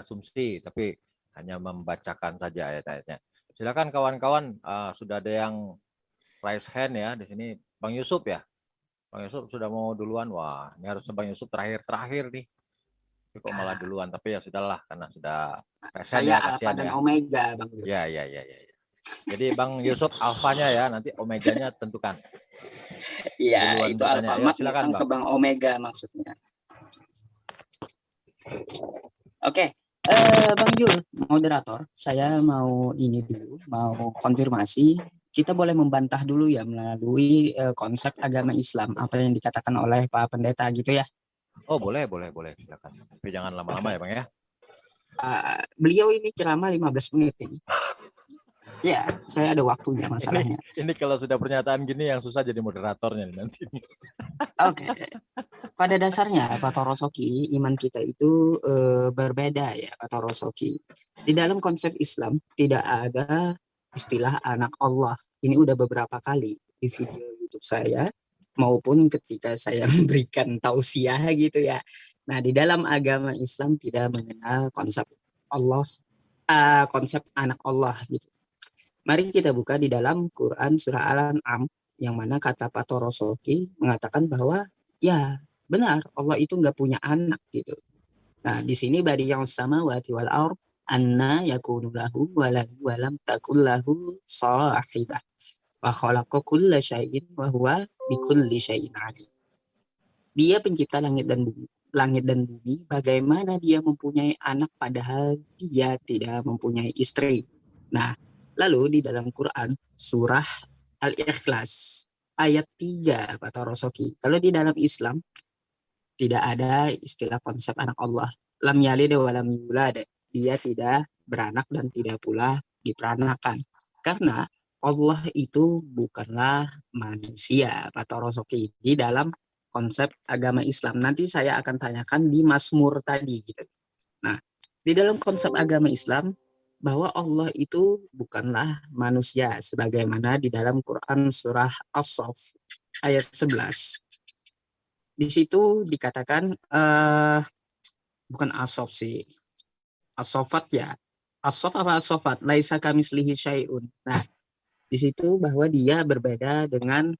asumsi, tapi hanya membacakan saja ayat-ayatnya. Silakan kawan-kawan, sudah ada yang raise hand ya di sini. Bang Yusuf ya, Bang Yusuf sudah mau duluan. Wah, ini harusnya Bang Yusuf terakhir nih. Tapi kok malah duluan, tapi ya sudahlah karena sudah raise hand ya, Saya kasihan alfa dan ya. omega, Bang. Ya. Jadi Bang Yusuf alfanya ya, nanti omeganya tentukan. Iya, Duluan itu bertanya. alfa Ya, mat silakan ke Bang. Bang omega maksudnya. Oke, Bang Jul, moderator, saya mau ini dulu, mau konfirmasi. Kita boleh membantah dulu ya melalui konsep agama Islam, apa yang dikatakan oleh Pak Pendeta gitu ya. Oh, boleh, silakan. Tapi jangan lama-lama ya, Bang ya. Beliau ini ceramah 15 menit ini. Ya, saya ada waktunya masalahnya. Ini kalau sudah pernyataan gini yang susah jadi moderatornya nanti. Oke. Pada dasarnya Pak Torosoki, iman kita itu berbeda ya Pak Torosoki. Di dalam konsep Islam tidak ada istilah anak Allah. Ini udah beberapa kali di video YouTube saya maupun ketika saya memberikan tausiah gitu ya. Nah, di dalam agama Islam tidak mengenal konsep Allah, konsep anak Allah gitu. Mari kita buka di dalam Quran surah Al-An'am yang mana kata Pak Torosoki mengatakan bahwa ya benar Allah itu nggak punya anak gitu. Nah di sini badi'us samawati wal ard anna yakunu lahu waladu wa lam takul lahu sahibah wa khalaqa kulla syai'in wa huwa bikulli syai'in alim. Dia pencipta langit dan bumi, bagaimana dia mempunyai anak padahal dia tidak mempunyai istri. Nah, lalu di dalam Quran surah Al-Ikhlas ayat 3 Pak Torosoki. Kalau di dalam Islam tidak ada istilah konsep anak Allah. Lam yalid wa lam yulad. Dia tidak beranak dan tidak pula diperanakan. Karena Allah itu bukanlah manusia Pak Torosoki. Di dalam konsep agama Islam. Nanti saya akan tanyakan di Mazmur tadi gitu. Nah, di dalam konsep agama Islam bahwa Allah itu bukanlah manusia sebagaimana di dalam Quran surah As-Saff ayat 11. Di situ dikatakan bukan As-Saff sih. As-Saffat ya. As-Saff apa As-Saffat? Laisa kamislihi syai'un. Nah, di situ bahwa dia berbeda dengan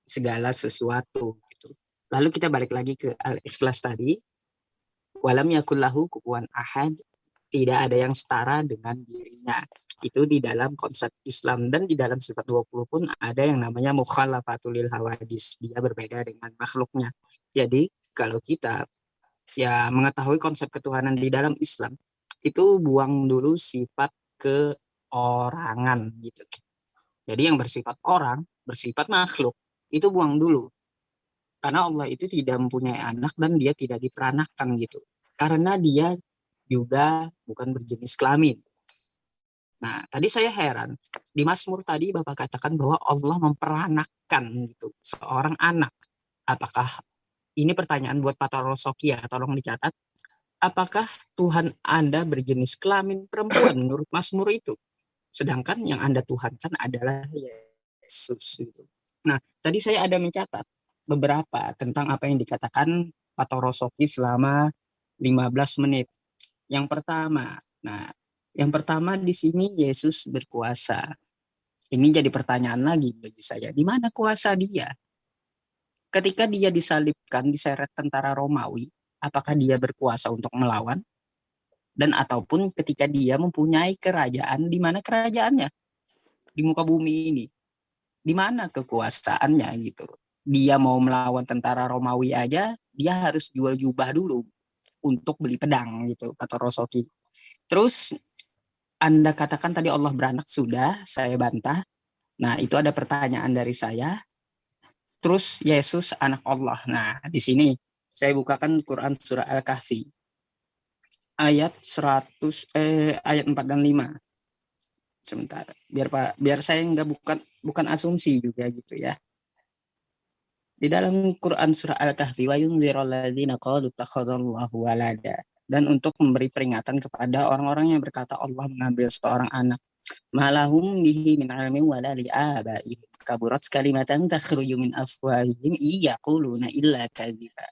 segala sesuatu gitu. Lalu kita balik lagi ke Al-Ikhlas tadi. Walam yakullahu kufuwan ahad, tidak ada yang setara dengan dirinya. Itu di dalam konsep Islam. Dan di dalam sifat 20 pun ada yang namanya mukhalafatul hawadis. Dia berbeda dengan makhluknya. Jadi kalau kita ya mengetahui konsep ketuhanan di dalam Islam, itu buang dulu sifat keorangan gitu. Jadi yang bersifat orang, bersifat makhluk, itu buang dulu. Karena Allah itu tidak mempunyai anak dan dia tidak diperanakan gitu. Karena dia juga bukan berjenis kelamin. Nah, tadi saya heran. Di Mazmur tadi Bapak katakan bahwa Allah memperanakan gitu seorang anak. Apakah ini pertanyaan buat Pak Torosoki ya, tolong dicatat. Apakah Tuhan Anda berjenis kelamin perempuan menurut Mazmur itu? Sedangkan yang Anda tuhankan adalah Yesus gitu. Nah, tadi saya ada mencatat beberapa tentang apa yang dikatakan Pak Torosoki selama 15 menit. Yang pertama di sini Yesus berkuasa. Ini jadi pertanyaan lagi bagi saya. Di mana kuasa dia? Ketika dia disalibkan, diseret tentara Romawi, apakah dia berkuasa untuk melawan? Dan ataupun ketika dia mempunyai kerajaan, di mana kerajaannya? Di muka bumi ini. Di mana kekuasaannya gitu? Dia mau melawan tentara Romawi aja, dia harus jual jubah dulu untuk beli pedang gitu, kata Rosoki. Terus Anda katakan tadi Allah beranak, sudah saya bantah. Nah, itu ada pertanyaan dari saya. Terus Yesus anak Allah. Nah, di sini saya bukakan Quran surah Al-Kahfi. Ayat 4 dan 5. Sebentar, biar saya nggak bukan asumsi juga gitu ya. Di dalam Quran surah Al-Kahfi wa yunzirul ladzina qalu takhadallahu walada, dan untuk memberi peringatan kepada orang-orang yang berkata Allah mengambil seorang anak. Malahum bihi min ilmin wala li abaihim kaburat kalimatan takhruju min afwahihim yaquluna illa kadziba.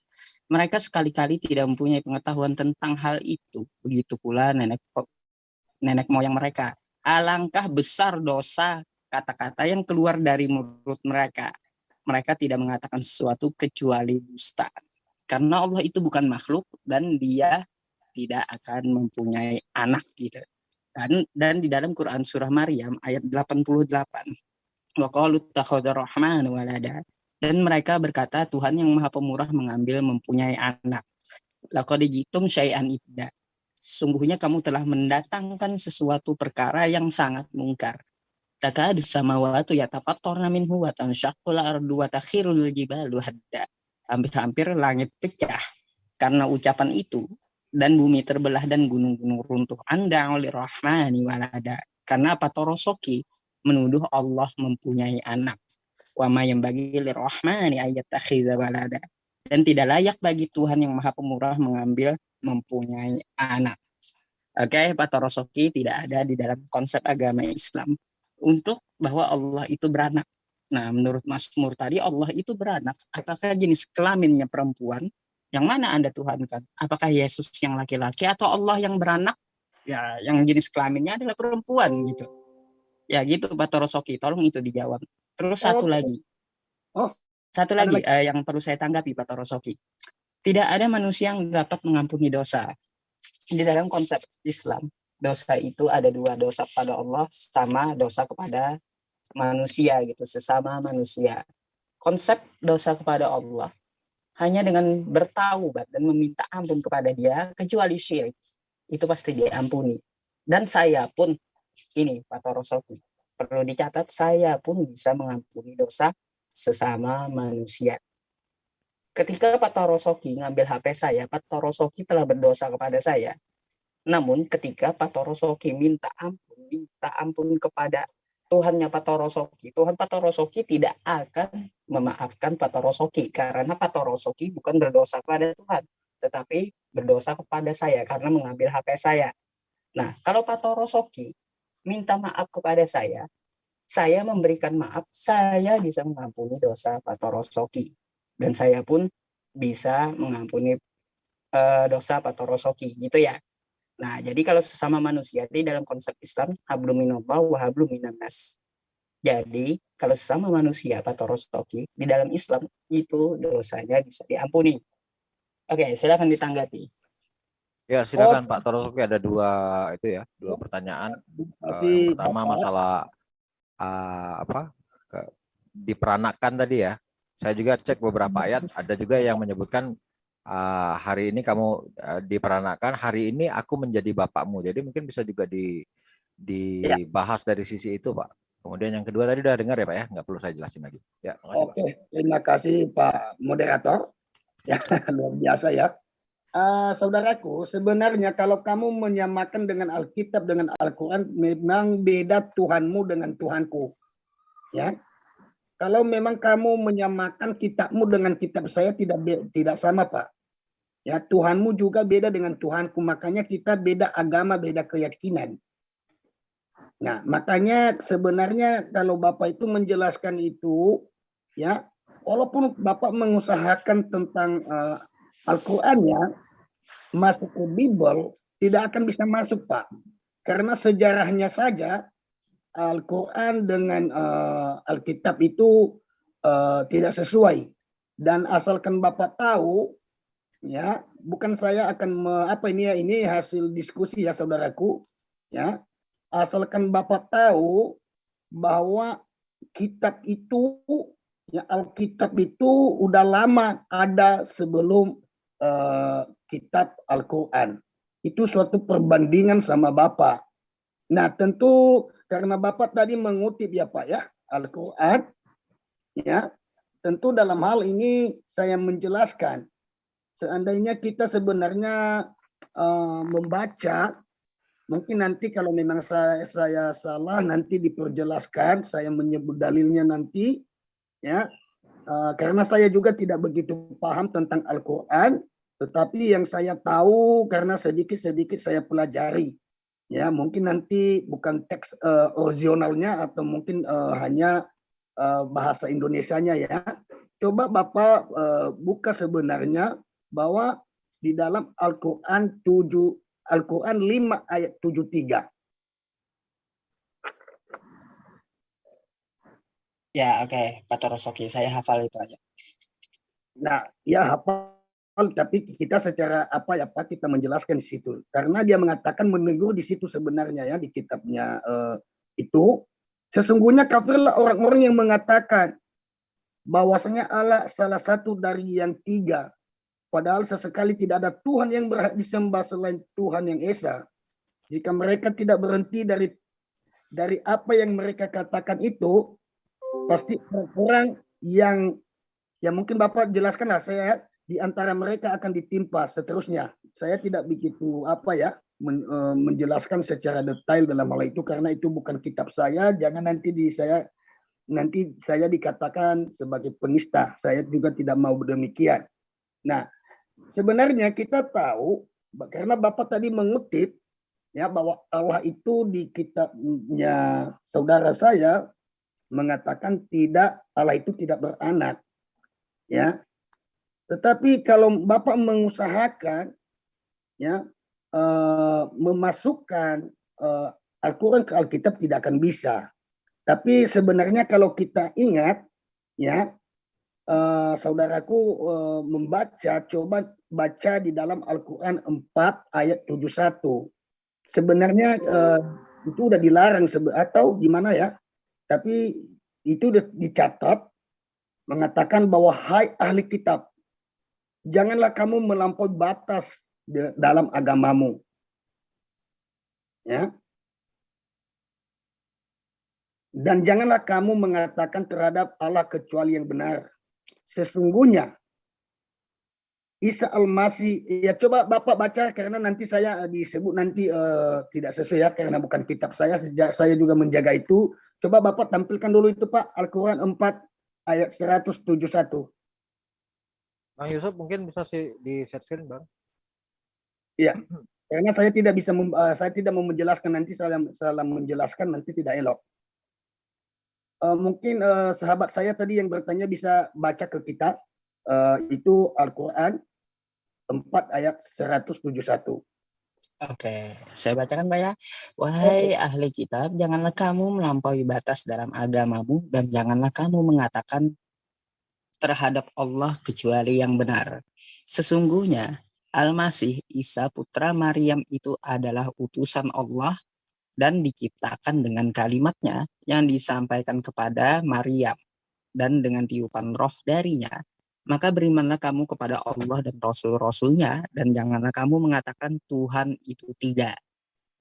Mereka sekali-kali tidak mempunyai pengetahuan tentang hal itu. Begitu pula nenek moyang mereka. Alangkah besar dosa kata-kata yang keluar dari mulut mereka. Mereka tidak mengatakan sesuatu kecuali dusta. Karena Allah itu bukan makhluk dan dia tidak akan mempunyai anak gitu. Dan di dalam Quran surah Maryam ayat 88, wa qalu takhadar rahman walada. Dan mereka berkata Tuhan yang Maha Pemurah mengambil mempunyai anak. Laqad jitum syai'an idda. Sungguhnya kamu telah mendatangkan sesuatu perkara yang sangat mungkar. Takadu samawati yatafattarna minhu wa tanshaqqul ardu wa takhirul jibalu hadda. Hampir-hampir langit pecah karena ucapan itu, dan bumi terbelah dan gunung-gunung runtuh. Anda oleh rahmani walada. Karena Patorosoki menuduh Allah mempunyai anak. Wa ma yanbaghi lirrahmani ayyattakhidza walada. Dan tidak layak bagi Tuhan yang Maha Pemurah mengambil mempunyai anak. Oke, Patorosoki tidak ada di dalam konsep agama Islam untuk bahwa Allah itu beranak. Nah, menurut Mas Mur tadi Allah itu beranak. Apakah jenis kelaminnya perempuan? Yang mana Anda tuhankan? Apakah Yesus yang laki-laki atau Allah yang beranak? Ya, yang jenis kelaminnya adalah perempuan gitu. Ya gitu Pak Torosoki, tolong itu dijawab. Terus satu lagi. Satu lagi yang perlu saya tanggapi Pak Torosoki. Tidak ada manusia yang dapat mengampuni dosa. Di dalam konsep Islam, dosa itu ada dua, dosa kepada Allah sama dosa kepada manusia gitu, sesama manusia. Konsep dosa kepada Allah hanya dengan bertaubat dan meminta ampun kepada Dia, kecuali syirik, itu pasti diampuni. Dan saya pun, ini Pak Torosoki, perlu dicatat, saya pun bisa mengampuni dosa sesama manusia. Ketika Pak Torosoki ngambil HP saya, Pak Torosoki telah berdosa kepada saya. Namun ketika Pak Torosoki minta ampun kepada Tuhannya Pak Torosoki, Tuhan Pak Torosoki tidak akan memaafkan Pak Torosoki karena Pak Torosoki bukan berdosa kepada Tuhan, tetapi berdosa kepada saya karena mengambil HP saya. Nah, kalau Pak Torosoki minta maaf kepada saya memberikan maaf, saya bisa mengampuni dosa Pak Torosoki. Dan saya pun bisa mengampuni dosa Pak Torosoki, gitu ya. Nah, jadi kalau sesama manusia di dalam konsep Islam, hablum minallah wa hablum minannas. Jadi, kalau sesama manusia Pak Torosoki di dalam Islam itu dosanya bisa diampuni. Oke, silakan ditanggapi. Ya, silakan Pak Torosoki, ada dua pertanyaan. Yang pertama masalah diperanakkan tadi ya. Saya juga cek beberapa ayat, ada juga yang menyebutkan hari ini kamu diperanakkan, hari ini aku menjadi bapakmu. Jadi mungkin bisa juga dibahas dari sisi itu, Pak. Kemudian yang kedua tadi udah dengar ya, Pak ya? Nggak perlu saya jelasin lagi. Ya, makasih, Pak. Terima kasih Pak Moderator. Ya, luar biasa ya. Saudaraku, sebenarnya kalau kamu menyamakan dengan Alkitab dengan Al-Quran, memang beda Tuhanmu dengan Tuhanku. Ya, kalau memang kamu menyamakan kitabmu dengan kitab saya tidak sama, Pak. Ya, Tuhanmu juga beda dengan Tuhanku, makanya kita beda agama, beda keyakinan. Nah, makanya sebenarnya kalau Bapak itu menjelaskan itu, ya, walaupun Bapak mengusahakan tentang Al-Quran ya, masuk ke Bible, tidak akan bisa masuk, Pak. Karena sejarahnya saja, Al-Quran dengan Alkitab itu tidak sesuai. Dan asalkan Bapak tahu, ya, bukan saya akan ini hasil diskusi ya saudaraku, ya, asalkan Bapak tahu bahwa kitab itu, ya, Alkitab itu udah lama ada sebelum kitab Al-Quran. Itu suatu perbandingan sama Bapak. Nah, tentu karena Bapak tadi mengutip ya Pak ya Al-Quran, ya, tentu dalam hal ini saya menjelaskan, seandainya kita sebenarnya membaca, mungkin nanti kalau memang saya salah nanti diperjelaskan, saya menyebut dalilnya nanti, ya, karena saya juga tidak begitu paham tentang Al-Quran, tetapi yang saya tahu karena sedikit-sedikit saya pelajari. Ya, mungkin nanti bukan teks originalnya atau mungkin hanya bahasa Indonesianya ya. Coba Bapak buka sebenarnya bahwa di dalam Al-Quran 5 ayat 73. Ya, oke, Pak Torosoki, saya hafal itu aja. Nah, ya hafal, tapi kita secara Pak kita menjelaskan di situ. Karena dia mengatakan menegur di situ sebenarnya ya di kitabnya itu sesungguhnya kafirlah orang-orang yang mengatakan bahwasanya Allah salah satu dari yang tiga. Padahal sesekali tidak ada Tuhan yang berhak disembah selain Tuhan yang Esa. Jika mereka tidak berhenti dari apa yang mereka katakan itu, pasti orang yang ya mungkin Bapak jelaskanlah, saya di antara mereka akan ditimpa seterusnya. Saya tidak begitu menjelaskan secara detail dalam hal itu karena itu bukan kitab saya. Jangan nanti saya dikatakan sebagai penista. Saya juga tidak mau demikian. Nah, sebenarnya kita tahu karena Bapak tadi mengutip ya bahwa Allah itu di kitabnya saudara saya mengatakan Allah itu tidak beranak. Ya. Tetapi kalau Bapak mengusahakan ya memasukkan Al-Qur'an ke Alkitab tidak akan bisa. Tapi sebenarnya kalau kita ingat ya saudaraku coba baca di dalam Al-Quran 4 ayat 71. Sebenarnya itu udah dilarang atau gimana ya? Tapi itu dicatat mengatakan bahwa hai ahli kitab, janganlah kamu melampaui batas dalam agamamu. Ya. Dan janganlah kamu mengatakan terhadap Allah kecuali yang benar. Sesungguhnya Isa Al-Masih, ya coba Bapak baca karena nanti saya disebut nanti tidak sesuai ya karena bukan kitab saya juga menjaga itu. Coba Bapak tampilkan dulu itu Pak, Al-Quran 4 ayat 171. Bang Yusuf mungkin bisa di share screen, Bang. Iya. Karena saya tidak bisa saya tidak mau menjelaskan nanti salah menjelaskan nanti tidak elok. Mungkin sahabat saya tadi yang bertanya bisa baca ke kita itu Al-Quran 4 ayat 171. Oke, saya bacakan Pak ya. Wahai ahli kitab, janganlah kamu melampaui batas dalam agamamu dan janganlah kamu mengatakan terhadap Allah kecuali yang benar. Sesungguhnya Al-Masih Isa putra Maryam itu adalah utusan Allah dan diciptakan dengan kalimatnya yang disampaikan kepada Maryam dan dengan tiupan roh darinya. Maka berimanlah kamu kepada Allah dan Rasul-Rasulnya dan janganlah kamu mengatakan Tuhan itu tiga.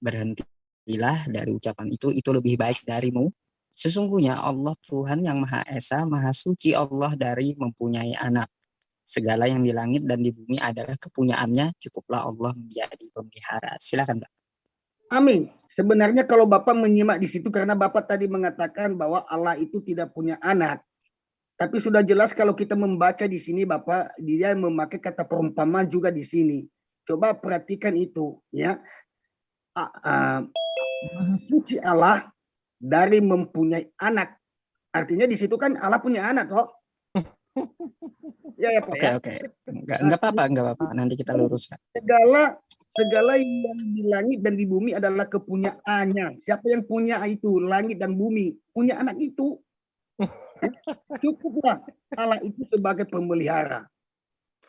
Berhentilah dari ucapan itu lebih baik darimu. Sesungguhnya Allah Tuhan yang Maha Esa, Maha Suci Allah dari mempunyai anak. Segala yang di langit dan di bumi adalah kepunyaannya, cukuplah Allah menjadi pemelihara. Silakan Pak. Amin. Sebenarnya kalau Bapak menyimak di situ karena Bapak tadi mengatakan bahwa Allah itu tidak punya anak. Tapi sudah jelas kalau kita membaca di sini Bapak, dia memakai kata perumpamaan juga di sini. Coba perhatikan itu ya. Maha suci Allah dari mempunyai anak. Artinya di situ kan Allah punya anak toh. Ya Pak ya. Oke. Enggak apa-apa. Nanti kita luruskan. Segala yang di langit dan di bumi adalah kepunyaannya. Siapa yang punya itu langit dan bumi, punya anak itu. Cukuplah Allah itu sebagai pemelihara.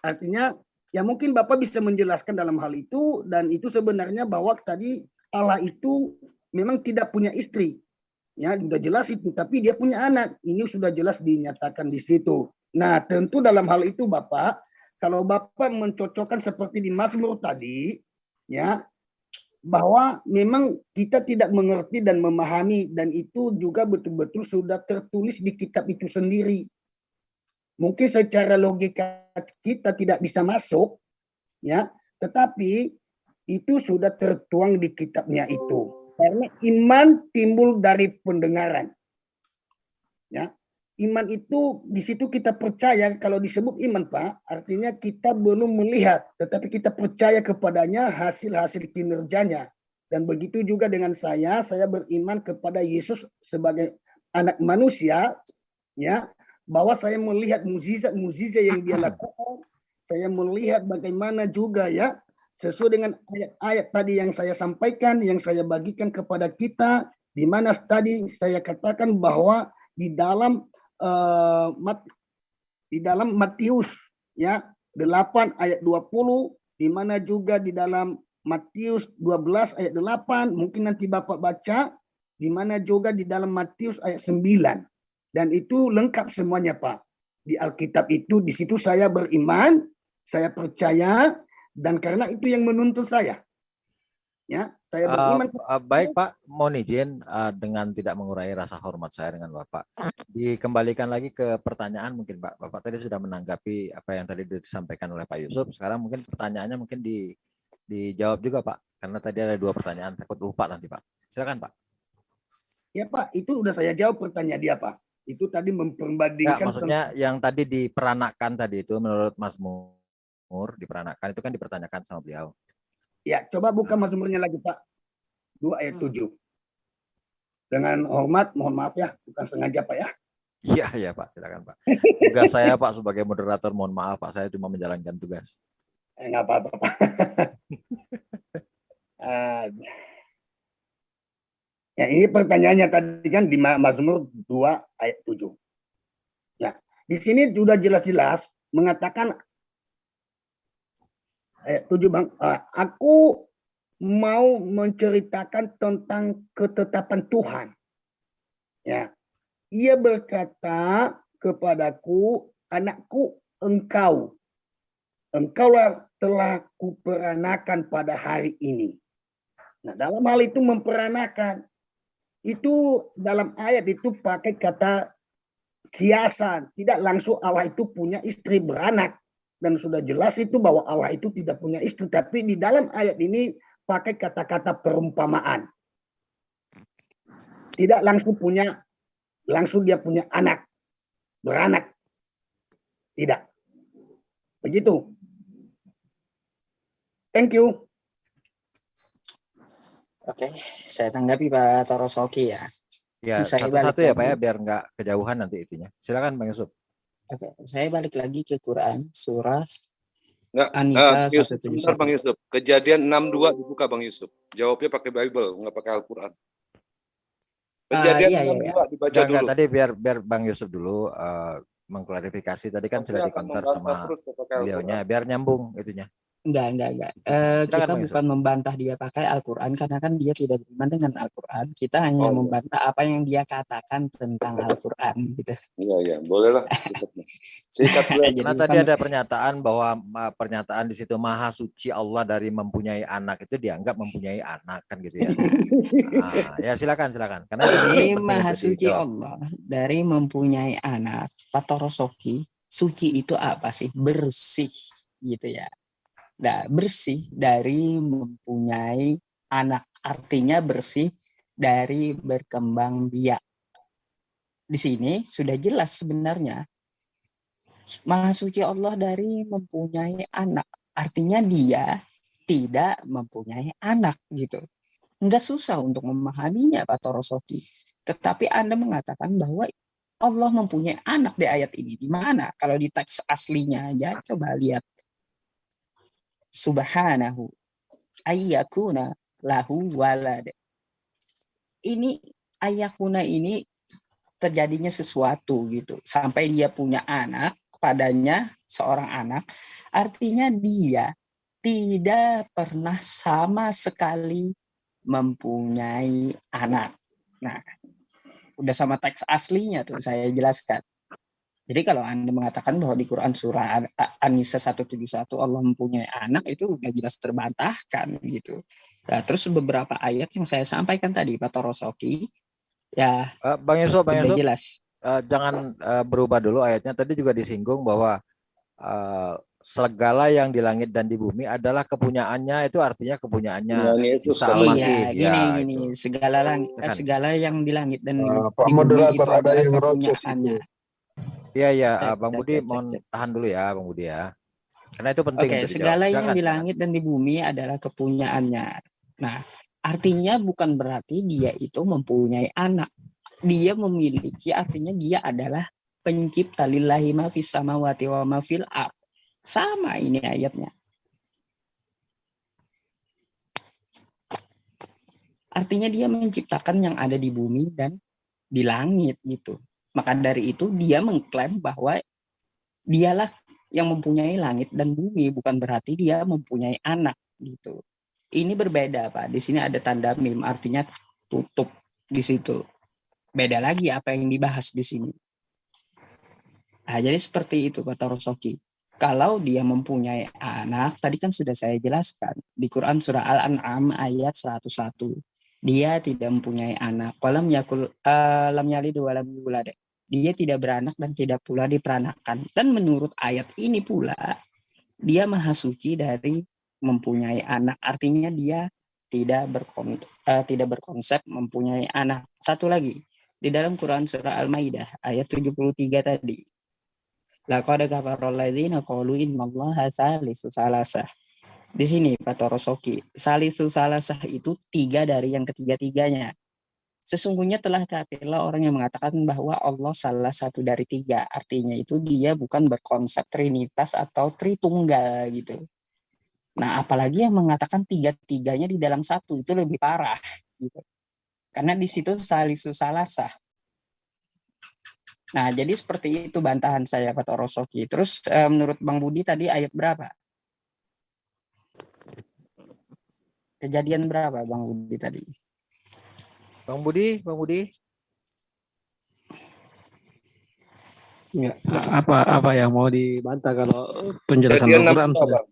Artinya ya mungkin Bapak bisa menjelaskan dalam hal itu dan itu sebenarnya bahwa tadi Allah itu memang tidak punya istri. Ya, sudah jelas itu, tapi dia punya anak. Ini sudah jelas dinyatakan di situ. Nah, tentu dalam hal itu Bapak, kalau Bapak mencocokkan seperti di Mazmur tadi, ya, bahwa memang kita tidak mengerti dan memahami dan itu juga betul-betul sudah tertulis di kitab itu sendiri. Mungkin secara logika kita tidak bisa masuk ya, tetapi itu sudah tertuang di kitabnya itu. Karena iman timbul dari pendengaran. Ya. Iman itu di situ kita percaya, kalau disebut iman Pak, artinya kita belum melihat, tetapi kita percaya kepadanya hasil-hasil kinerjanya. Dan begitu juga dengan saya beriman kepada Yesus sebagai anak manusia, ya, bahwa saya melihat mukjizat-mukjizat yang dia lakukan, saya melihat bagaimana juga ya, sesuai dengan ayat-ayat tadi yang saya sampaikan, yang saya bagikan kepada kita, di mana tadi saya katakan bahwa di dalam Matius ya 8 ayat 20, di mana juga di dalam Matius 12 ayat 8, mungkin nanti Bapak baca, di mana juga di dalam Matius ayat 9. Dan itu lengkap semuanya, Pak. Di Alkitab itu, di situ saya beriman, saya percaya, dan karena itu yang menuntun saya. Ya, saya beriman. Baik Pak, mohon izin dengan tidak mengurangi rasa hormat saya dengan Bapak. Dikembalikan lagi ke pertanyaan mungkin Pak. Bapak tadi sudah menanggapi apa yang tadi disampaikan oleh Pak Yusuf. Sekarang mungkin pertanyaannya mungkin dijawab juga Pak. Karena tadi ada 2 pertanyaan, takut lupa nanti Pak. Silakan Pak. Ya Pak, itu udah saya jawab pertanyaan dia Pak. Itu tadi memperbandingkan. Ya, maksudnya yang tadi diperanakan tadi itu menurut Mas Mur diperanakan itu kan dipertanyakan sama beliau. Ya, coba buka Mazmurnya lagi Pak. 2 ayat 7. Dengan hormat, mohon maaf ya, bukan sengaja Pak ya. Iya Pak, silakan Pak. Tugas saya Pak sebagai moderator, mohon maaf Pak, saya cuma menjalankan tugas. Enggak apa-apa Pak. Ya, ini pertanyaannya tadi kan di Mazmur 2 ayat 7. Ya, di sini sudah jelas-jelas mengatakan ayat 7 Bang, aku mau menceritakan tentang ketetapan Tuhan. Ya. Ia berkata kepadaku, anakku, engkaulah telah kuperanakan pada hari ini. Nah, dalam hal itu memperanakan itu dalam ayat itu pakai kata kiasan, tidak langsung Allah itu punya istri beranak, dan sudah jelas itu bahwa Allah itu tidak punya istri, tapi di dalam ayat ini pakai kata-kata perumpamaan, tidak langsung dia punya anak beranak, tidak begitu. Thank you. Oke, saya tanggapi Pak Torosoki ya. Ya, Saya satu-satu ya Pak ya, lagi. biar nggak kejauhan nanti itunya. Silakan Bang Yusuf. Oke, saya balik lagi ke Quran surah Enggak, An-Nisa Yusuf, 171. sebentar Bang Yusuf. Kejadian 62 dibuka Bang Yusuf. Jawabnya pakai Bible, nggak pakai Al-Quran. Kejadian Iya, 62 dibaca Enggak, dulu. tadi biar Bang Yusuf dulu mengklarifikasi. Tadi kan sudah dikonter sama beliaunya, biar nyambung itunya. Enggak. Kita bukan membantah dia pakai Al-Quran karena kan dia tidak beriman dengan Al-Quran. Kita hanya membantah apa yang dia katakan tentang Al-Quran gitu. Iya, bolehlah. Karena tadi ada pernyataan bahwa pernyataan di situ Maha Suci Allah dari mempunyai anak itu dianggap mempunyai anak kan gitu ya. Nah, ya silakan. Karena ini Maha Suci Allah dari mempunyai anak. Pak Torosoki, suci itu apa sih? Bersih gitu ya. Nah, bersih dari mempunyai anak, artinya bersih dari berkembang biak. Di sini sudah jelas sebenarnya Maha Suci Allah dari mempunyai anak, artinya dia tidak mempunyai anak gitu. Enggak susah untuk memahaminya Pak Torosoki. Tetapi Anda mengatakan bahwa Allah mempunyai anak di ayat ini. Di mana? Kalau di teks aslinya aja coba lihat. Subhanahu ayyakuna lahu walad. Ini ayyakuna ini terjadinya sesuatu gitu. Sampai dia punya anak, padanya seorang anak. Artinya dia tidak pernah sama sekali mempunyai anak. Nah, udah sama teks aslinya tuh saya jelaskan. Jadi kalau Anda mengatakan bahwa di Quran surah An-Nisa 171 Allah mempunyai anak, itu udah jelas terbantahkan gitu. Nah, terus beberapa ayat yang saya sampaikan tadi Pak Torosoki, ya Bang Yusuf, jelas. Jangan berubah dulu ayatnya. Tadi juga disinggung bahwa segala yang di langit dan di bumi adalah kepunyaannya, itu artinya kepunyaannya Isa Al-Masih. Iya, gini. Segala yang di langit dan Pak di bumi moderator itu ada yang rocos kepunyaannya. Iya, Bang Budi mohon tahan dulu ya, Bang Budi ya. Karena itu penting. Oke, segala yang di langit dan di bumi adalah kepunyaannya. Nah, artinya bukan berarti dia itu mempunyai anak. Dia memiliki, artinya dia adalah pencipta, lillahi ma fis samawati wa ma fil ardh. Sama ini ayatnya. Artinya dia menciptakan yang ada di bumi dan di langit gitu. Maka dari itu dia mengklaim bahwa dialah yang mempunyai langit dan bumi, bukan berarti dia mempunyai anak gitu. Ini berbeda, Pak. Di sini ada tanda mim, artinya tutup di situ. Beda lagi apa yang dibahas di sini. Nah, jadi seperti itu kata Rosoki. Kalau dia mempunyai anak, tadi kan sudah saya jelaskan di Quran surah Al-An'am ayat 101. Dia tidak mempunyai anak. Walam yakul lam yalid walam yulad. Dia tidak beranak dan tidak pula diperanakan. Dan menurut ayat ini pula, dia maha suci dari mempunyai anak. Artinya dia tidak berkonsep mempunyai anak. Satu lagi, di dalam Quran surah Al-Maidah ayat 73 tadi. Laqad kafara alladziina qalu innallaha salisu salasah. Di sini Pak Torosoki, salisu salasah itu tiga dari yang ketiga-tiganya. Sesungguhnya telah kafirlah orang yang mengatakan bahwa Allah salah satu dari tiga. Artinya itu dia bukan berkonsep trinitas atau tritunggal gitu. Nah, apalagi yang mengatakan tiga-tiganya di dalam satu, itu lebih parah gitu. Karena di situ salisu salasah. Nah, jadi seperti itu bantahan saya Pak Torosoki. Terus menurut Bang Budi tadi ayat berapa? Kejadian berapa Bang Budi tadi? Bang Budi, Bang Budi. Ya, apa yang mau dibantah kalau penjelasan Kejadian Al-Quran 6, sudah. Bang.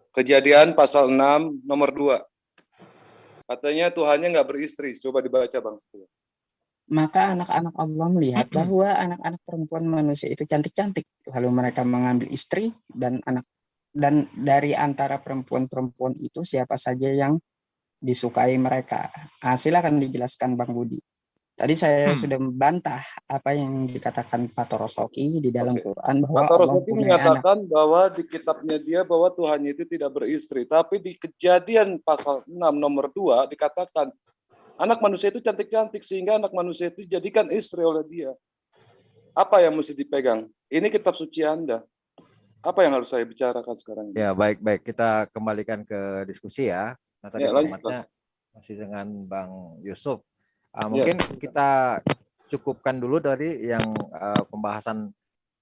Kejadian pasal 6 nomor 2. Katanya Tuhannya nggak beristri. Coba dibaca, Bang. Maka anak-anak Allah melihat bahwa anak-anak perempuan manusia itu cantik-cantik. Lalu mereka mengambil istri dan dari antara perempuan-perempuan itu siapa saja yang disukai mereka. Silakan dijelaskan Bang Budi. Tadi saya sudah membantah apa yang dikatakan Pak Torosoki di dalam Quran bahwa Pak Allah Rosoki punya anak. menyatakan bahwa di kitabnya dia bahwa Tuhannya itu tidak beristri. Tapi di Kejadian pasal 6 nomor 2 dikatakan anak manusia itu cantik-cantik sehingga anak manusia itu dijadikan istri oleh dia. Apa yang mesti dipegang? Ini kitab suci Anda. Apa yang harus saya bicarakan sekarang ini? Ya, baik. Kita kembalikan ke diskusi ya. Nah, tadi Ya, lanjut, formatnya masih dengan Bang Yusuf. Ya, Mungkin kita cukupkan dulu dari yang pembahasan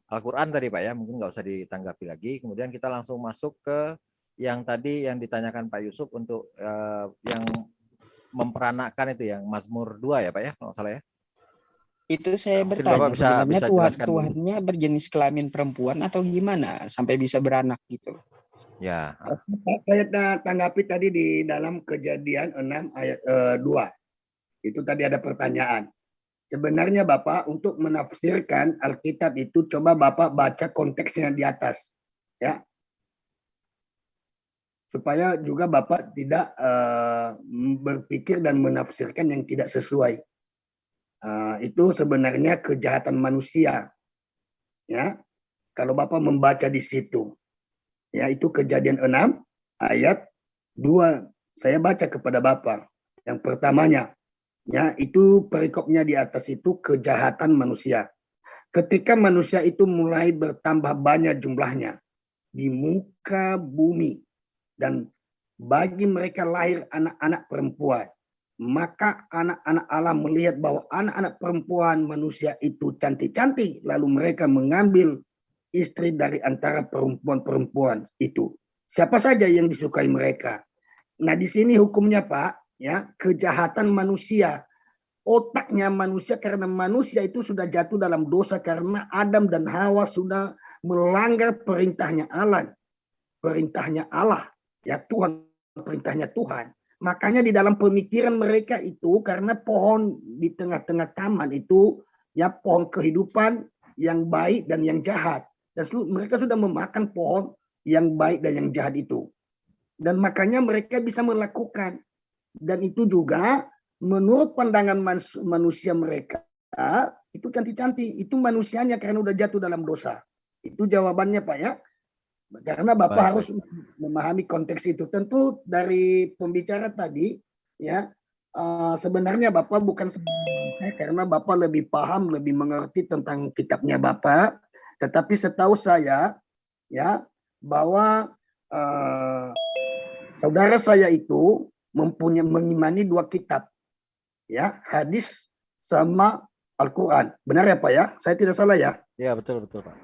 Al-Quran tadi Pak ya. Mungkin nggak usah ditanggapi lagi. Kemudian kita langsung masuk ke yang tadi yang ditanyakan Pak Yusuf untuk yang memperanakan itu yang Mazmur 2 ya Pak ya, kalau nggak salah ya. Itu saya Mungkin bertanya Bapak sebenarnya bisa jelaskan dulu. Tuhannya berjenis kelamin perempuan atau gimana sampai bisa beranak gitu. Ya. Saya tanggapi tadi di dalam Kejadian 6 ayat 2. Itu tadi ada pertanyaan. Sebenarnya Bapak untuk menafsirkan Alkitab itu coba Bapak baca konteksnya di atas. Ya. Supaya juga Bapak tidak berpikir dan menafsirkan yang tidak sesuai. Itu sebenarnya kejahatan manusia. Ya. Kalau Bapak membaca di situ. Ya, itu Kejadian 6 ayat 2. Saya baca kepada Bapak. Yang pertamanya, ya, itu perikopnya di atas itu kejahatan manusia. Ketika manusia itu mulai bertambah banyak jumlahnya di muka bumi dan bagi mereka lahir anak-anak perempuan, maka anak-anak Allah melihat bahwa anak-anak perempuan manusia itu cantik-cantik, lalu mereka mengambil istri dari antara perempuan-perempuan itu. Siapa saja yang disukai mereka. Nah, di sini hukumnya Pak, ya, kejahatan manusia. Otaknya manusia karena manusia itu sudah jatuh dalam dosa karena Adam dan Hawa sudah melanggar perintahnya Allah. Perintahnya Allah, ya Tuhan, perintahnya Tuhan. Makanya di dalam pemikiran mereka itu karena pohon di tengah-tengah taman itu ya pohon kehidupan yang baik dan yang jahat. Dan mereka sudah memakan pohon yang baik dan yang jahat itu. Dan makanya mereka bisa melakukan. Dan itu juga menurut pandangan manusia mereka, itu cantik-cantik. Itu manusianya karena udah jatuh dalam dosa. Itu jawabannya Pak ya. Karena Bapak harus memahami konteks itu. Tentu dari pembicara tadi, ya sebenarnya Bapak bukan karena Bapak lebih paham, lebih mengerti tentang kitabnya Bapak. Tetapi setahu saya, ya bahwa saudara saya itu mengimani 2 kitab, ya, hadis sama Al-Quran. Benar ya Pak ya? Saya tidak salah ya? Ya, betul betul Pak.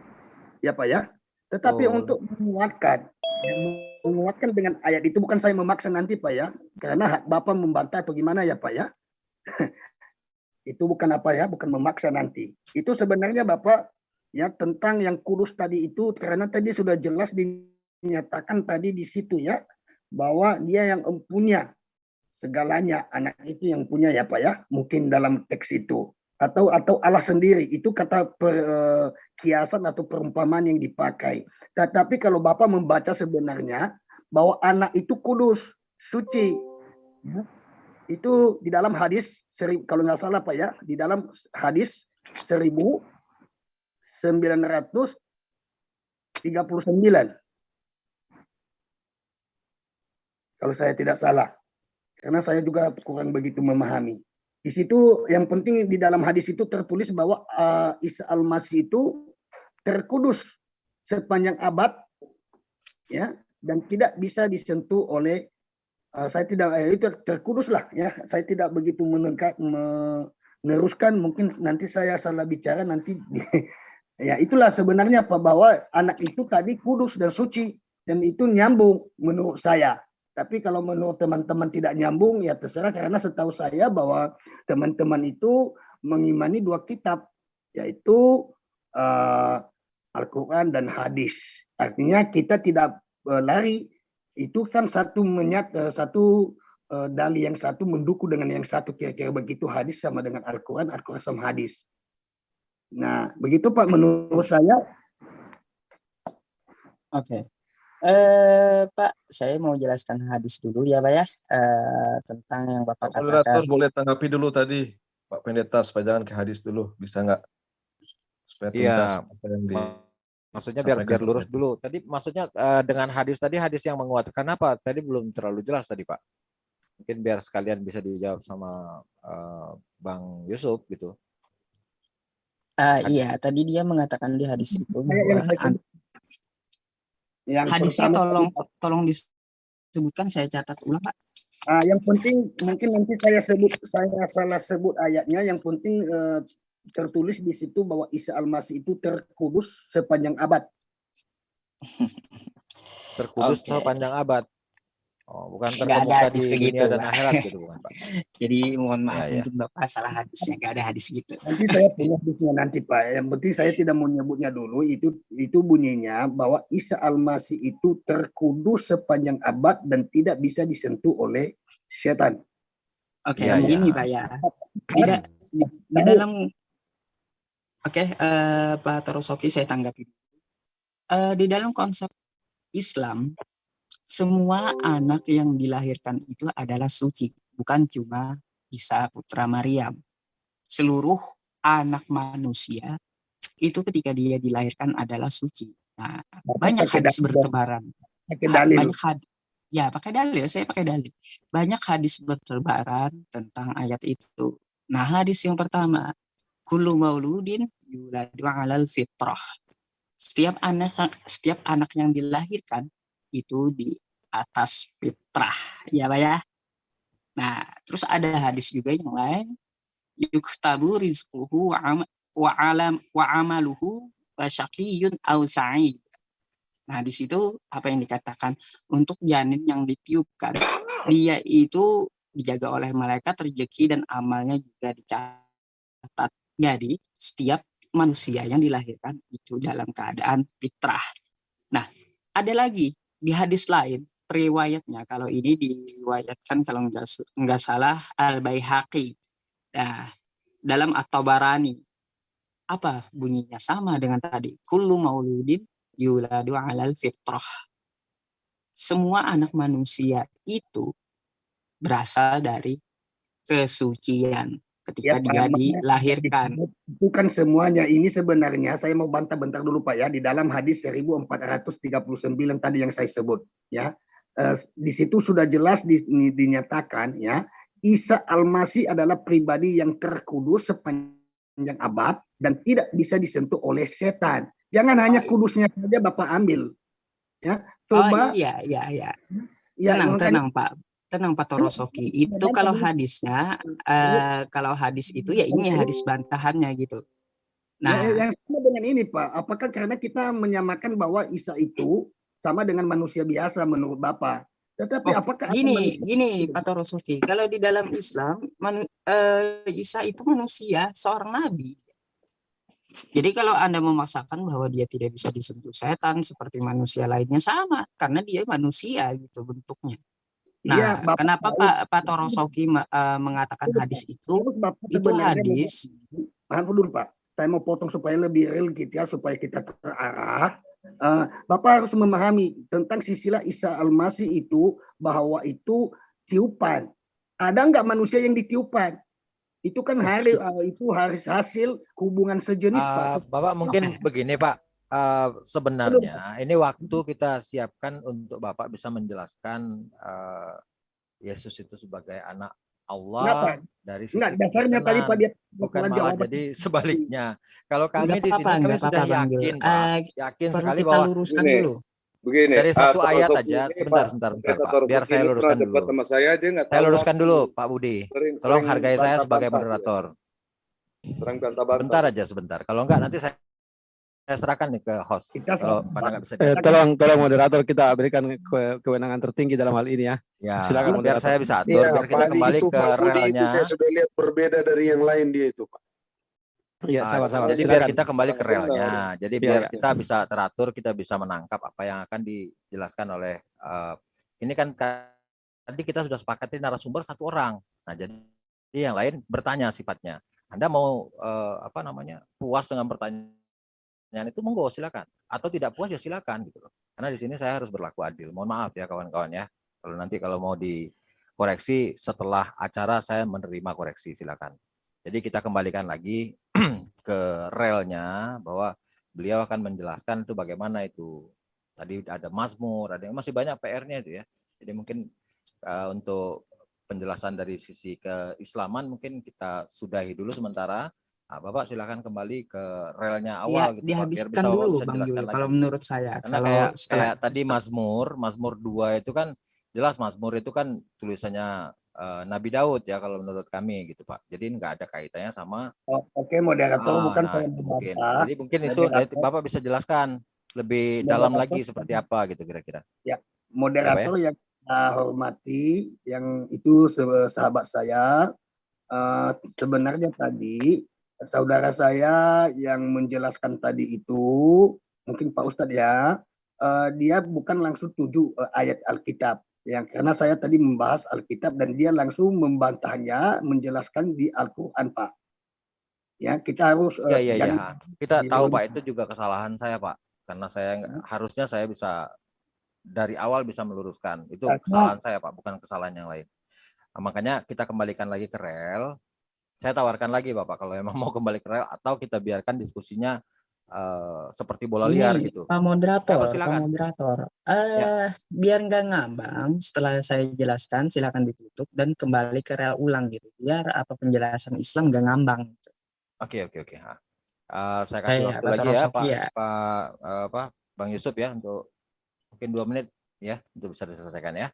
Ya Pak ya. Tetapi Betul. untuk menguatkan dengan ayat itu, bukan saya memaksa nanti Pak ya, karena Bapak membantah atau gimana ya Pak ya. Itu bukan bukan memaksa nanti. Itu sebenarnya Bapak ya tentang yang kudus tadi itu, karena tadi sudah jelas dinyatakan tadi di situ ya, bahwa dia yang punya segalanya, anak itu yang punya ya Pak ya, mungkin dalam teks itu. Atau Allah sendiri, itu kata kiasan atau perumpamaan yang dipakai. Tetapi kalau Bapak membaca sebenarnya bahwa anak itu kudus, suci, ya, itu di dalam hadis, kalau nggak salah Pak ya, di dalam hadis 1939. Kalau saya tidak salah. Karena saya juga kurang begitu memahami. Di situ yang penting di dalam hadis itu tertulis bahwa Isa Al-Masih itu terkudus sepanjang abad, ya, dan tidak bisa disentuh oleh saya tidak itu terkudus lah ya. Saya tidak begitu meneruskan, mungkin nanti saya salah bicara nanti. Ya itulah sebenarnya Pak, bahwa anak itu tadi kudus dan suci, dan itu nyambung menurut saya. Tapi kalau menurut teman-teman tidak nyambung, ya terserah, karena setahu saya bahwa teman-teman itu mengimani 2 kitab, yaitu Al-Quran dan hadis. Artinya kita tidak lari, itu kan satu dalil yang satu mendukung dengan yang satu, kira-kira begitu, hadis sama dengan Al-Quran, Al-Quran sama hadis. Nah, begitu Pak menurut saya. Oke. Pak, saya mau jelaskan hadis dulu ya Pak ya, tentang yang Bapak Pak moderator katakan. boleh tanggapi dulu tadi Pak Pendeta, supaya jangan ke hadis dulu, bisa nggak? Supaya tuntas apa yang Maksudnya biar lurus dulu. Tadi maksudnya dengan hadis tadi, hadis yang menguatkan apa? Tadi belum terlalu jelas tadi Pak. Mungkin biar sekalian bisa dijawab sama Bang Yusuf gitu. Iya, tadi dia mengatakan di hadis itu Yang bahwa hadisnya pertama, tolong disebutkan, saya catat ulang Pak. Yang penting mungkin nanti saya salah sebut ayatnya. Yang penting tertulis di situ bahwa Isa Al-Masih itu terkudus sepanjang abad. Terkudus sepanjang abad. Oh, bukan Nggak ada terkemuka hadis di begitu, dunia dan Pak. akhirat gitu, bukan Pak? Jadi mohon maaf Ya. mungkin Bapak salah hadisnya, nggak ada hadis gitu. Nanti saya punya hadisnya nanti Pak. Yang penting saya tidak mau nyebutnya dulu. Itu bunyinya bahwa Isa Al-Masih itu terkudus sepanjang abad dan tidak bisa disentuh oleh setan. Oke, Ya, begini ya. Pak ya. Di dalam Pak Torosoki, saya tanggapi. Di dalam konsep Islam, semua anak yang dilahirkan itu adalah suci, bukan cuma Isa putra Maryam. Seluruh anak manusia itu ketika dia dilahirkan adalah suci. Nah, banyak hadis bertebaran. Banyak hadis. Ya, pakai dalil, saya pakai dalil. Banyak hadis bertebaran tentang ayat itu. Nah, hadis yang pertama, kullu mauludin yuladu 'alal fitrah. Setiap anak yang dilahirkan itu di atas fitrah, ya Pak ya. Nah, terus ada hadis juga yang lain, yuktabu rizquhu wa amaluhu wa syaqiyyun aw sa'id. Nah, di situ apa yang dikatakan, untuk janin yang ditiupkan, dia itu dijaga oleh malaikat, rezeki dan amalnya juga dicatat. Jadi, setiap manusia yang dilahirkan itu dalam keadaan fitrah. Nah, ada lagi di hadis lain, riwayatnya, kalau ini diriwayatkan kalau nggak salah Al-Baihaqi. Nah, dalam At-Tabarani, apa bunyinya sama dengan tadi, kullu mauludin yuladu 'alal fitrah. Semua anak manusia itu berasal dari kesucian ketika dia dilahirkan. Itu kan semuanya. Ini sebenarnya saya mau bantah bentar dulu Pak ya, di dalam hadis 1439 tadi yang saya sebut ya. Di situ sudah jelas dinyatakan ya, Isa Al-Masih adalah pribadi yang terkudus sepanjang abad dan tidak bisa disentuh oleh setan. Jangan hanya kudusnya saja Bapak ambil. Ya, Oh coba iya. ya Tenang, makanya tenang Pak Torosoki. Itu kalau hadisnya, kalau hadis itu ya ini hadis bantahannya gitu. ya, Nah, yang sama dengan ini Pak, apakah karena kita menyamakan bahwa Isa itu sama dengan manusia biasa menurut Bapak? Tetapi oh apakah ada manusia gini Pak Torosoki. Kalau di dalam Islam, Isa itu manusia, seorang nabi. Jadi kalau Anda memaksakan bahwa dia tidak bisa disentuh setan seperti manusia lainnya sama, karena dia manusia gitu bentuknya. Iya, Nah, Bapak kenapa tahu. Pak Torosoki mengatakan hadis itu? Terus Bapak Itu sebenarnya hadis. paham dulu Pak. Saya mau potong supaya lebih real gitu ya, supaya kita terarah. Bapak harus memahami tentang sisilah Isa Al-Masih itu bahwa itu tiupan. Ada nggak manusia yang ditiupan? Itu kan itu harus hasil hubungan sejenis Pak. Bapak mungkin begini Pak. Sebenarnya ini waktu kita siapkan untuk Bapak bisa menjelaskan Yesus itu sebagai anak Allah Kenapa? dari Enggak, sisi dasarnya tadi Pak Kristenan, dia bukan malah jawaban. jadi sebaliknya. Kalau Enggak kami di sini kami sudah Bang Jul. yakin Pak, yakin Perlu sekali kita bahwa luruskan Begini, dulu. begini. dari satu ayat Torosoki aja, ini, sebentar Pendeta Pak, biar Torosoki saya ini luruskan pernah debat dulu. sama saya, dia nggak Saya tahu luruskan waktu. dulu Pak Budi. Tolong Sering hargai saya sebagai bantah-bantah dia. moderator. Sering bantah-bantah. Sebentar aja, sebentar. Kalau enggak nanti saya serahkan nih ke host. Kita Kalau pada nggak bisa Tolong moderator kita berikan kewenangan tertinggi dalam hal ini ya. ya, Silakan biar moderator. saya bisa atur, Iya, biar kita Pak Ali, kembali itu ke Pak Budi itu relnya. saya sudah lihat berbeda dari yang lain dia itu, Pak. Iya, sabar. Jadi biar Silakan. kita kembali ke relnya. Jadi Iya, biar iya. kita bisa teratur, kita bisa menangkap apa yang akan dijelaskan oleh ini kan tadi kita sudah sepakati narasumber satu orang. Nah, jadi yang lain bertanya sifatnya. Anda mau puas dengan pertanyaan itu monggo silakan. Atau tidak puas ya silakan gitu loh. Karena di sini saya harus berlaku adil. Mohon maaf ya kawan-kawan ya. Kalau mau dikoreksi setelah acara saya menerima koreksi silakan. Jadi kita kembalikan lagi ke relnya bahwa beliau akan menjelaskan itu bagaimana itu. Tadi ada Mazmur, ada masih banyak PR-nya itu ya. Jadi mungkin untuk penjelasan dari sisi keislaman mungkin kita sudahi dulu sementara. Nah, Bapak silakan kembali ke relnya awal gitu Pak, biar Dihabiskan bisa Bapak dulu bisa Bang jelaskan Jul. lagi. Kalau menurut saya, Karena kalau kayak tadi Mazmur 2 itu kan jelas Mazmur itu kan tulisannya Nabi Daud ya kalau menurut kami gitu Pak. Jadi nggak ada kaitannya sama Oke, moderator bukan saya itu mungkin. membantah. Jadi mungkin itu Moderator. Bapak bisa jelaskan lebih dalam Moderator. lagi seperti apa gitu kira-kira. Ya, moderator yang saya hormati, yang itu sahabat saya, sebenarnya tadi saudara saya yang menjelaskan tadi itu, mungkin Pak Ustadz ya, dia bukan langsung tuju ayat Alkitab. Yang karena saya tadi membahas Alkitab dan dia langsung membantahnya, menjelaskan di Al-Quran Pak. Ya, kita harus Iya. Kita tahu Pak itu juga kesalahan saya Pak. Karena harusnya saya bisa dari awal bisa meluruskan. Itu kesalahan saya Pak, bukan kesalahan yang lain. Nah, makanya kita kembalikan lagi ke rel. Saya tawarkan lagi Bapak kalau memang mau kembali ke rel atau kita biarkan diskusinya seperti bola liar gitu. Pak Moderator, silakan. Biar nggak ngambang, setelah saya jelaskan silakan ditutup dan kembali ke rel ulang gitu. Biar apa penjelasan Islam nggak ngambang. Gitu. Oke. Saya kasih waktu lagi ya Pak Bang Yusuf ya untuk mungkin 2 menit ya untuk bisa diselesaikan ya.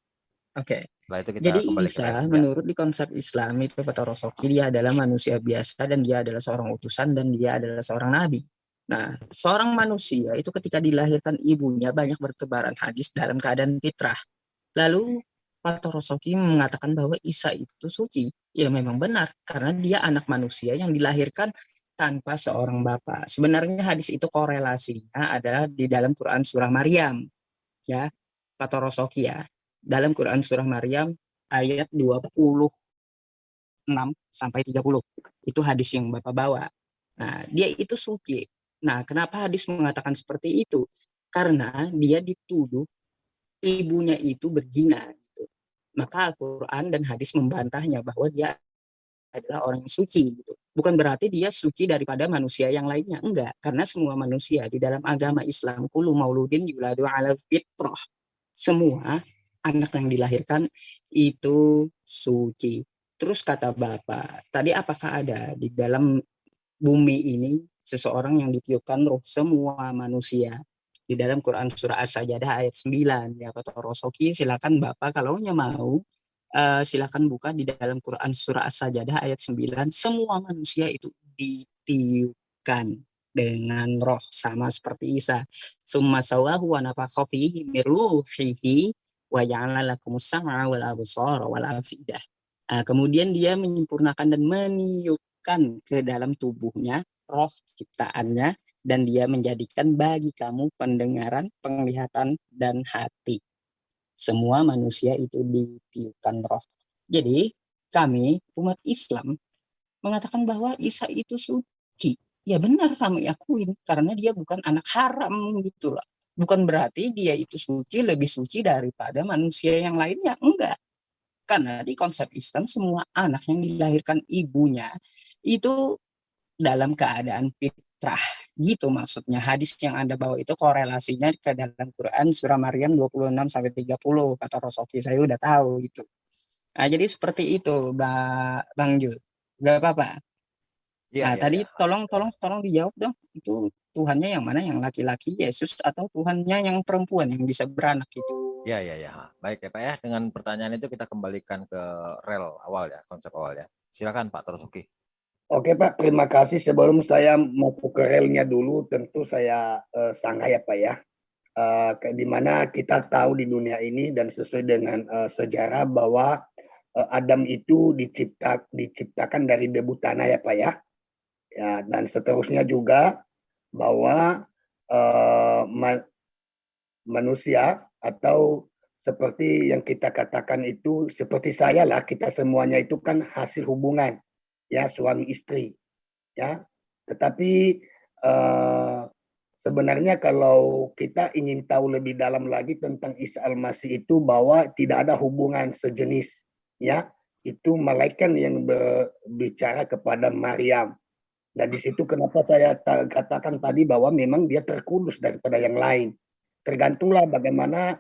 Oke. Setelah itu kita jadi kembali Isa ke menurut di konsep Islam itu Pak Torosoki dia adalah manusia biasa dan dia adalah seorang utusan dan dia adalah seorang nabi. Nah, seorang manusia itu ketika dilahirkan ibunya banyak bertebaran hadis dalam keadaan fitrah. Lalu Pak Torosoki mengatakan bahwa Isa itu suci. Ya memang benar karena dia anak manusia yang dilahirkan tanpa seorang bapak. Sebenarnya hadis itu korelasinya adalah di dalam Quran surah Maryam. Ya, Pak Torosoki ya. Dalam Quran surah Maryam ayat 26 sampai 30. Itu hadis yang Bapak bawa. Nah, dia itu suci. Nah, kenapa hadis mengatakan seperti itu? Karena dia dituduh ibunya itu berzina. Gitu. Maka Al-Quran dan hadis membantahnya bahwa dia adalah orang yang suci. Gitu. Bukan berarti dia suci daripada manusia yang lainnya. Enggak. Karena semua manusia di dalam agama Islam, kullu mauludin yuladu ala fitrah. Semua anak yang dilahirkan itu suci. Terus kata Bapak, tadi apakah ada di dalam bumi ini seseorang yang ditiupkan roh semua manusia? di dalam Quran surah As-Sajdah ayat 9 ya Pak Torosoki. Silakan Bapak kalau mau silakan buka di dalam Quran surah As-Sajdah ayat 9. Semua manusia itu ditiupkan dengan roh sama seperti Isa. Summa sawahu wa nafakha fihi min ruhihi wa ja'ala lakumus sam'a wal absara wal afidah. Kemudian dia menyempurnakan dan meniupkan ke dalam tubuhnya roh ciptaannya, dan dia menjadikan bagi kamu pendengaran, penglihatan, dan hati. Semua manusia itu ditiupkan roh. Jadi kami umat Islam mengatakan bahwa Isa itu suci. Ya benar kami akuin, karena dia bukan anak haram gitu loh. Bukan berarti dia itu suci, lebih suci daripada manusia yang lainnya. Enggak. Karena di konsep Islam semua anak yang dilahirkan ibunya itu dalam keadaan fitrah. Gitu maksudnya. Hadis yang Anda bawa itu korelasinya ke dalam Quran surah Maryam 26-30 kata Rosoki. Saya udah tahu gitu. Nah, jadi seperti itu Bang Jul. Gak apa-apa. Iya, Nah, iya, tadi iya. tolong dijawab dong. Itu Tuhannya yang mana? Yang laki-laki Yesus atau Tuhannya yang perempuan yang bisa beranak itu? Ya, ya, ya. Baik ya Pak ya. Dengan pertanyaan itu kita kembalikan ke rel awal ya, konsep awal ya. Silakan Pak Torosoki. Oke Pak, terima kasih. Sebelum saya masuk ke relnya dulu, tentu saya sanggah ya Pak ya. Di mana kita tahu di dunia ini dan sesuai dengan sejarah bahwa Adam itu diciptakan dari debu tanah ya Pak ya. Ya, dan seterusnya juga bahwa manusia atau seperti yang kita katakan itu seperti saya lah, kita semuanya itu kan hasil hubungan ya suami istri ya. Tetapi sebenarnya kalau kita ingin tahu lebih dalam lagi tentang Isa Al-Masih itu bahwa tidak ada hubungan sejenis ya. Itu malaikat yang berbicara kepada Maryam. Dan di situ kenapa saya katakan tadi bahwa memang dia terkudus daripada yang lain. Tergantunglah bagaimana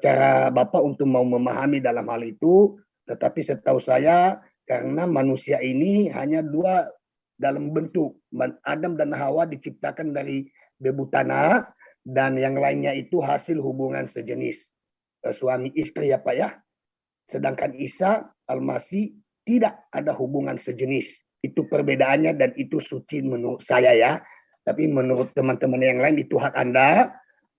cara Bapak untuk mau memahami dalam hal itu. Tetapi setahu saya karena manusia ini hanya dua dalam bentuk. Adam dan Hawa diciptakan dari debu tanah dan yang lainnya itu hasil hubungan sejenis. Suami istri ya Pak ya. Sedangkan Isa Al-Masih tidak ada hubungan sejenis. Itu perbedaannya dan itu suci menurut saya ya. Tapi menurut teman-teman yang lain itu hak Anda.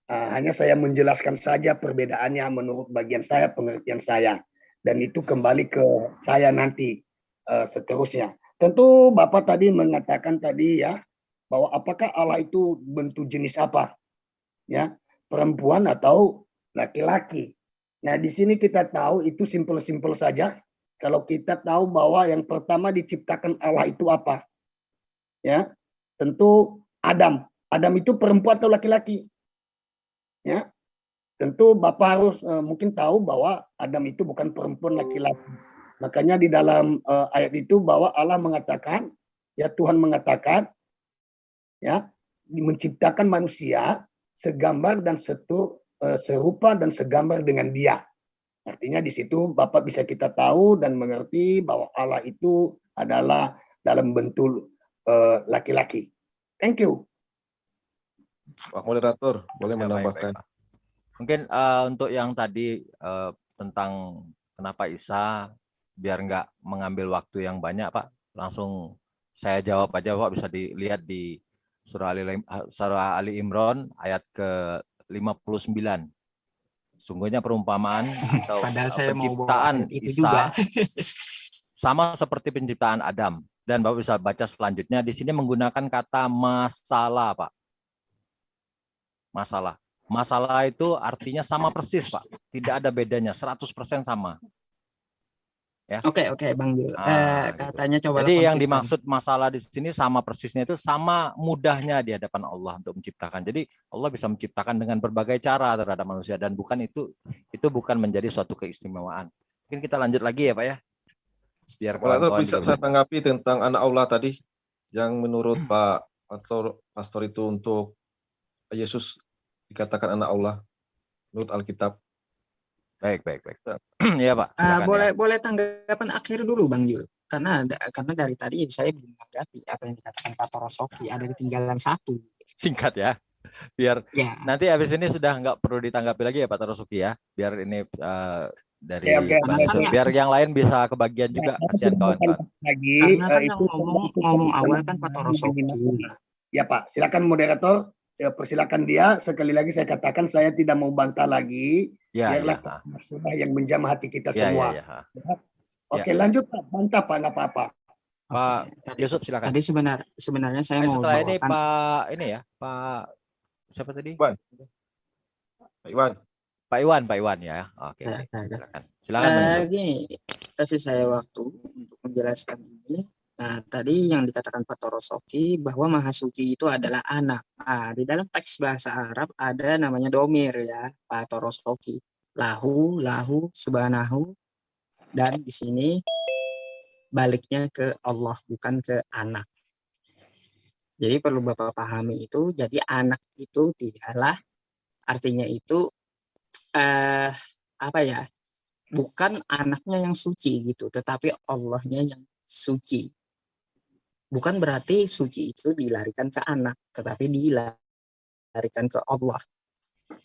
Hanya saya menjelaskan saja perbedaannya menurut bagian saya, pengertian saya. Dan itu kembali ke saya nanti seterusnya. Tentu Bapak tadi mengatakan tadi ya, bahwa apakah Allah itu bentuk jenis apa? Ya, perempuan atau laki-laki. Nah, di sini kita tahu itu simpel-simpel saja. Kalau kita tahu bahwa yang pertama diciptakan Allah itu apa? Ya, tentu Adam. Adam itu perempuan atau laki-laki? Ya, tentu Bapak harus mungkin tahu bahwa Adam itu bukan perempuan laki-laki. Makanya di dalam ayat itu bahwa Allah mengatakan, ya Tuhan mengatakan, ya menciptakan manusia segambar dan serupa dan segambar dengan Dia. Artinya di situ Bapak bisa kita tahu dan mengerti bahwa Allah itu adalah dalam bentuk laki-laki. Thank you. Pak Moderator, boleh Ya, menambahkan? baik, Pak. Mungkin untuk yang tadi tentang kenapa Isa biar nggak mengambil waktu yang banyak, Pak, langsung saya jawab aja, Pak. Bisa dilihat di surah Ali Imran ayat ke-59. Sungguhnya perumpamaan atau Padahal saya mau bawa penciptaan ayat itu Isa juga. sama seperti penciptaan Adam. Dan Bapak bisa baca selanjutnya, di sini menggunakan kata masalah, Pak. Masalah. Masalah itu artinya sama persis, Pak. Tidak ada bedanya, 100% sama. Ya. Oke, Bang Jul. Gitu. Katanya coba Jadi yang konsisten. dimaksud masalah di sini sama persisnya itu sama mudahnya di hadapan Allah untuk menciptakan. Jadi Allah bisa menciptakan dengan berbagai cara terhadap manusia dan bukan itu bukan menjadi suatu keistimewaan. Mungkin kita lanjut lagi ya, Pak ya. Biar Moderator kawan-kawan bisa juga saya tanggapi tentang anak Allah tadi yang menurut Pak Pastor itu untuk Yesus dikatakan anak Allah menurut Alkitab. Baik. Iya, Pak. Silakan, boleh tanggapan akhir dulu Bang Jul. Karena dari tadi saya belum menanggapi apa yang dikatakan Pak Torosoki, ada ketinggalan satu. Singkat ya. Biar Ya, nanti habis ini sudah nggak perlu ditanggapi lagi ya Pak Tarosuki ya. Biar ini dari Oke, Bang karena kan Yusuf. ya, Biar yang lain bisa kebagian Ya, juga. saya Kasihan tidak akan kawan-kawan. lagi karena kan yang itu ngomong awal kan Pak Torosoki. Ya Pak, silakan moderator, persilakan dia. Sekali lagi saya katakan saya tidak mau bantah lagi. Ya, Biarlah ya. sudah yang menjamah hati kita Ya, semua. ya, ya. Oke, lanjut Pak, bantah Pak, nggak apa-apa. Oke, Pak tadi Yusuf silakan. tadi sebenarnya saya mau Setelah ini bawakan Pak ini ya, Pak siapa tadi? Iwan. Pak Iwan. Pak Iwan ya. Oke, ya, oke. ya, ya. Silakan. Silakan Bang Yusuf. Gini, kasih saya waktu untuk menjelaskan ini. Nah, tadi yang dikatakan Pak Torosoki bahwa Maha Suci itu adalah anak. Nah, di dalam teks bahasa Arab ada namanya domir ya, Pak Torosoki. Lahu, subhanahu, dan di sini baliknya ke Allah, bukan ke anak. Jadi perlu Bapak pahami itu, jadi anak itu tidaklah artinya itu apa ya? Bukan anaknya yang suci gitu, tetapi Allahnya yang suci. Bukan berarti suci itu dilarikan ke anak, tetapi dilarikan ke Allah.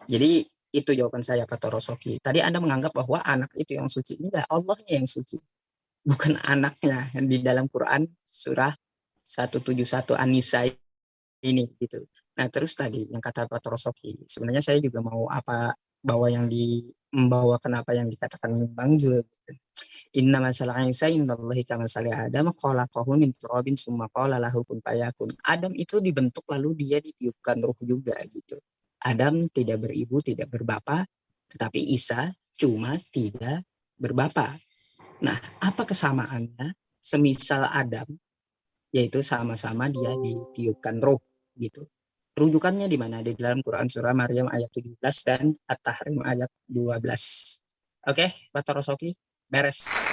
Jadi itu jawaban saya Pak Torosoki. Tadi Anda menganggap bahwa anak itu yang suci. Enggak, Allahnya yang suci. Bukan anaknya. Di dalam Quran surah 171 An-Nisa ini gitu. Nah, terus tadi yang kata Pak Torosoki, sebenarnya saya juga mau membawakan apa yang dikatakan Bang Jul. Inna masalah Isa indallahi kama salih Adam khalaqahu min turabin summa qala lahu kun fayakun. Adam itu dibentuk lalu dia ditiupkan ruh juga gitu. Adam tidak beribu, tidak berbapa, tetapi Isa cuma tidak berbapa. Nah, apa kesamaannya? Semisal Adam, yaitu sama-sama dia ditiupkan ruh gitu. Rujukannya di mana? Di dalam Quran surah Maryam ayat 17 dan At-Tahrim ayat 12. Oke, Pak Torosoki, beres.